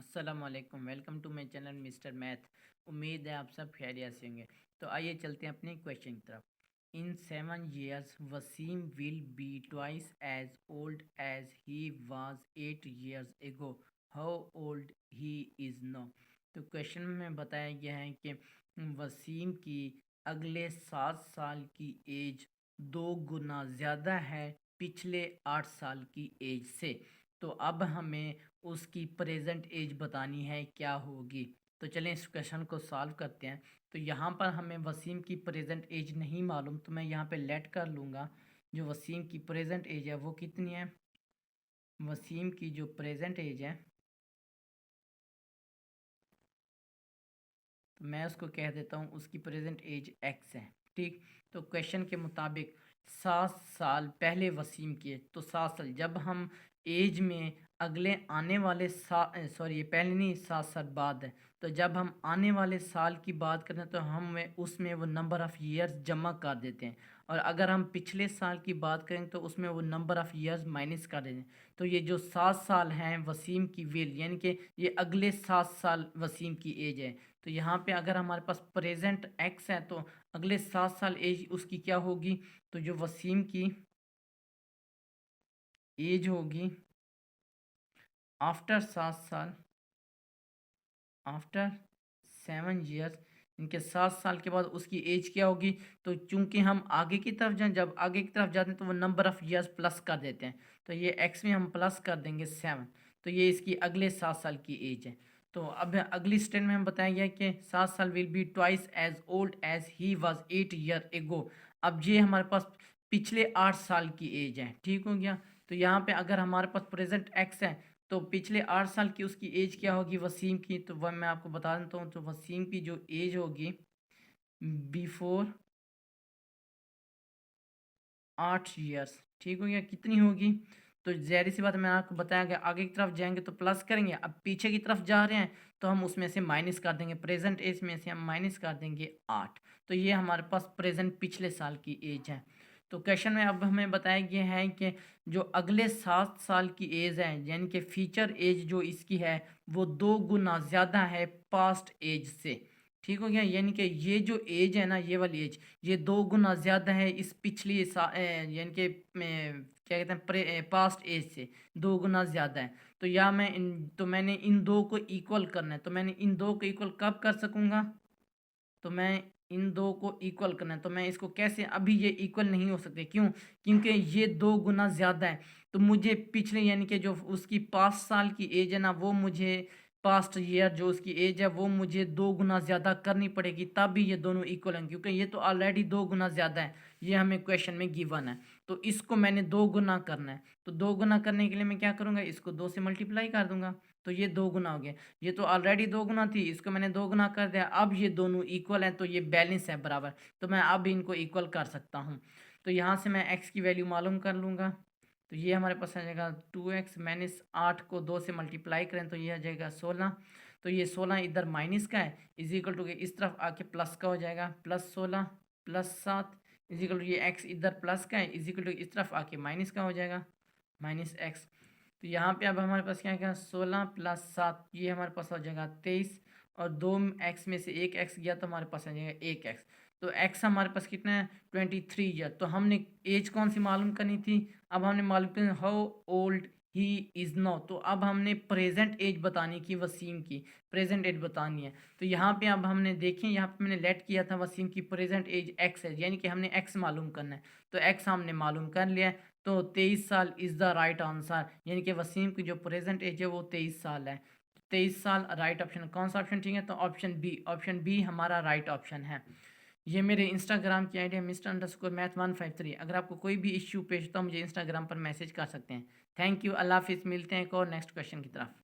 अस्सलाम वालेकुम, welcome to my channel mister math. उम्मीद है आप सब खैरियत से होंगे। तो आइए चलते हैं अपने क्वेश्चन की तरफ। In 7 years Waseem will be twice as old as he was 8 years ago. How old he is now. तो क्वेश्चन में बताया गया है कि वसीम की अगले 7 साल की एज 2 गुना ज़्यादा है पिछले 8 साल की एज से। तो अब हमें उसकी प्रेजेंट एज बतानी है क्या होगी। तो चलें इस क्वेश्चन को सॉल्व करते हैं। तो यहाँ पर हमें वसीम की प्रेजेंट एज नहीं मालूम, तो मैं यहाँ पे लेट कर लूँगा जो वसीम की प्रेजेंट एज है वो कितनी है। वसीम की जो प्रेजेंट एज है तो मैं उसको कह देता हूँ उसकी प्रेजेंट एज एक्स है। ठीक, तो क्वेश्चन के मुताबिक 7 साल पहले वसीम की, तो 7 साल जब हम एज में अगले आने वाले सॉरी पहले नहीं 7 साल बाद है। तो जब हम आने वाले साल की बात करें तो हम उसमें वो नंबर ऑफ़ ईयर्स जमा कर देते हैं, और अगर हम पिछले साल की बात करें तो उसमें वो नंबर ऑफ़ ईयर्स माइनस कर देते हैं। तो ये जो 7 साल हैं वसीम की विल, यानी कि ये अगले 7 साल वसीम की एज है। तो यहाँ पे अगर हमारे पास प्रेजेंट एक्स है तो अगले 7 साल एज उसकी क्या होगी। तो जो वसीम की एज होगी आफ्टर 7 साल, आफ्टर 7 years, इनके 7 साल के बाद उसकी एज क्या होगी। तो चूंकि हम आगे की तरफ जाएं, जब आगे की तरफ जाते हैं तो वो नंबर ऑफ़ ईयर्स प्लस कर देते हैं। तो ये एक्स में हम प्लस कर देंगे 7। तो ये इसकी अगले 7 साल की एज है। तो अब अगली स्टेट में हम बताया गया कि 7 साल will be twice as old as he was 8 year एगो। अब ये हमारे पास पिछले 8 साल की एज है। ठीक हो गया। तो यहाँ पे अगर हमारे पास प्रेजेंट एक्स है तो पिछले 8 साल की उसकी एज क्या होगी वसीम की, तो वह मैं आपको बता देता हूँ। तो वसीम की जो एज होगी बिफोर 8 years, ठीक हो गया, कितनी होगी। तो ज़ाहिर सी बात है, मैंने आपको बताया गया आगे की तरफ जाएंगे तो प्लस करेंगे, अब पीछे की तरफ जा रहे हैं तो हम उसमें से माइनस कर देंगे, प्रेजेंट एज में से हम माइनस कर देंगे 8। तो ये हमारे पास प्रेजेंट पिछले साल की एज है। तो क्वेश्चन में अब हमें बताया गया है कि जो अगले 7 साल की एज है, यानी कि फ्यूचर एज जो इसकी है वो 2 गुना ज़्यादा है पास्ट एज से। ठीक हो गया, यानी कि ये जो एज है ना, ये वाली एज ये 2 गुना ज़्यादा है इस पिछली यानी कि क्या कहते हैं पास्ट एज से 2 गुना ज़्यादा है। तो या मैंने इन दो को इक्वल करना है। तो मैंने इन दो को इक्वल कब कर सकूँगा। तो मैं इन दो को इक्वल करना है, तो मैं इसको कैसे, अभी ये इक्वल नहीं हो सकते, क्यों, क्योंकि ये 2 गुना ज़्यादा है। तो मुझे पिछले यानी कि जो उसकी 5 साल की एज है ना, वो मुझे पास्ट ईयर जो उसकी एज है वो मुझे 2 गुना ज़्यादा करनी पड़ेगी, तब भी ये दोनों इक्वल हैं, क्योंकि ये तो ऑलरेडी 2 गुना ज़्यादा है। ये हमें क्वेश्चन में गिवन है। तो इसको मैंने 2 गुना करना है। तो 2 गुना करने के लिए मैं क्या करूँगा, इसको 2 से मल्टीप्लाई कर दूंगा। तो ये 2 गुना हो गया। ये तो ऑलरेडी 2 गुना थी, इसको मैंने 2 गुना कर दिया। अब ये दोनों इक्वल हैं तो ये बैलेंस है बराबर। तो मैं अब इनको इक्वल कर सकता हूँ। तो यहाँ से मैं x की वैल्यू मालूम कर लूँगा। तो ये हमारे पास आ जाएगा 2x माइनस 8 को 2 से मल्टीप्लाई करें तो ये आ जाएगा 16। तो ये 16 इधर माइनस का है, इज इक्वल टू इस तरफ आके प्लस का हो जाएगा, +16 +7 इज इक्वल टू ये x इधर प्लस का है, इज इक्वल टू इस तरफ आके माइनस का हो जाएगा, -x। तो यहाँ पे अब हमारे पास क्या क्या 16 + 7, ये हमारे पास हो जाएगा 23, और 2x में से एक x गया तो हमारे पास आ जाएगा 1x। तो x हमारे पास कितना है 23 ईयर। तो हमने एज कौन सी मालूम करनी थी, अब हमने मालूम करनी how old he is now. तो अब हमने प्रेजेंट एज बतानी की वसीम की, प्रेजेंट एज बतानी है। तो यहाँ पे अब हमने देखें, यहाँ पे मैंने लेट किया था वसीम की प्रेजेंट एज x है, यानी कि हमने x मालूम करना है। तो x हमने मालूम कर लिया है। तो 23 साल इज़ द राइट आंसर, यानी कि वसीम की जो प्रेजेंट एज है वो 23 साल है। 23 साल राइट ऑप्शन, कौन सा ऑप्शन ठीक है, तो ऑप्शन बी हमारा राइट ऑप्शन है। ये मेरे इंस्टाग्राम की आईडी है Mr_Math153। अगर आपको कोई भी इश्यू पेश हो तो मुझे इंस्टाग्राम पर मैसेज कर सकते हैं। थैंक यू, अल्लाह हाफिज़, मिलते हैं एक और नेक्स्ट क्वेश्चन की तरफ।